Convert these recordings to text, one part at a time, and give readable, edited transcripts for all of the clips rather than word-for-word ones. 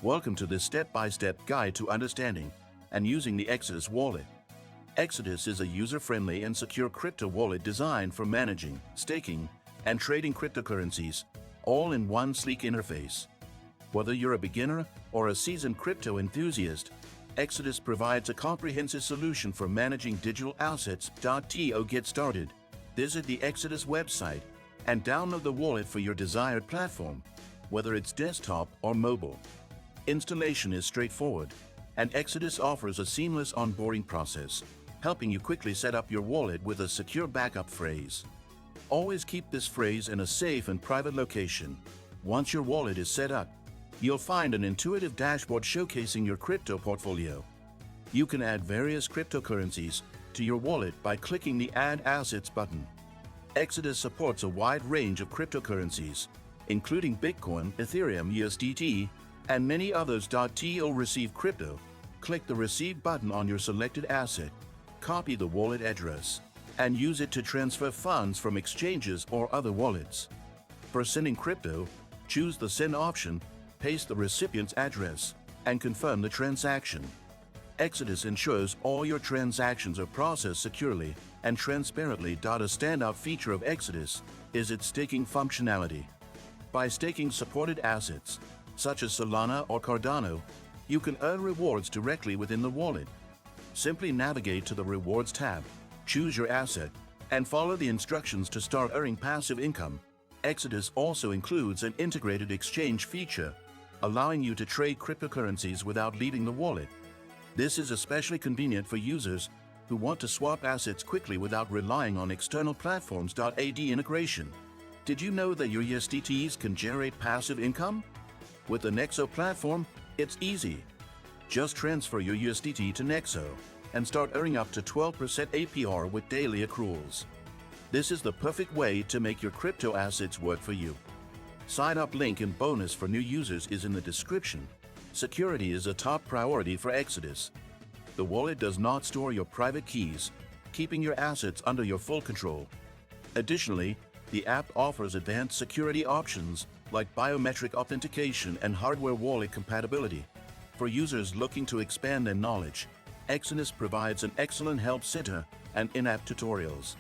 Welcome to this step-by-step guide to understanding and using the Exodus wallet. Exodus is a user-friendly and secure crypto wallet designed for managing, staking, and trading cryptocurrencies, all in one sleek interface. Whether you're a beginner or a seasoned crypto enthusiast, Exodus provides a comprehensive solution for managing digital assets. To get started, visit the Exodus website and download the wallet for your desired platform, whether it's desktop or mobile. Installation is straightforward, and Exodus offers a seamless onboarding process, helping you quickly set up your wallet with a secure backup phrase. Always keep this phrase in a safe and private location. Once your wallet is set up, you'll find an intuitive dashboard showcasing your crypto portfolio. You can add various cryptocurrencies to your wallet by clicking the Add Assets button. Exodus supports a wide range of cryptocurrencies, including Bitcoin, Ethereum, USDT, and many others. To receive crypto, click the Receive button on your selected asset, copy the wallet address, and use it to transfer funds from exchanges or other wallets. For sending crypto, choose the Send option, paste the recipient's address, and confirm the transaction. Exodus ensures all your transactions are processed securely and transparently. A standout feature of Exodus is its staking functionality. By staking supported assets, such as Solana or Cardano, you can earn rewards directly within the wallet. Simply navigate to the Rewards tab, choose your asset, and follow the instructions to start earning passive income. Exodus also includes an integrated exchange feature, allowing you to trade cryptocurrencies without leaving the wallet. This is especially convenient for users who want to swap assets quickly without relying on external platforms. AD integration. Did you know that your USDTs can generate passive income? With the Nexo platform, it's easy. Just transfer your USDT to Nexo and start earning up to 12% APR with daily accruals. This is the perfect way to make your crypto assets work for you. Sign up link and bonus for new users is in the description. Security is a top priority for Exodus. The wallet does not store your private keys, keeping your assets under your full control. Additionally, the app offers advanced security options like biometric authentication and hardware wallet compatibility. For users looking to expand their knowledge, Exodus provides an excellent help center and in-app tutorials.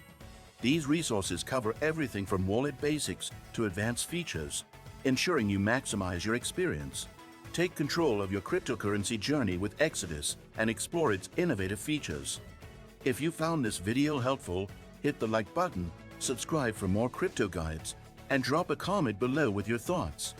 These resources cover everything from wallet basics to advanced features, ensuring you maximize your experience. Take control of your cryptocurrency journey with Exodus and explore its innovative features. If you found this video helpful, hit the like button, subscribe for more crypto guides, and drop a comment below with your thoughts.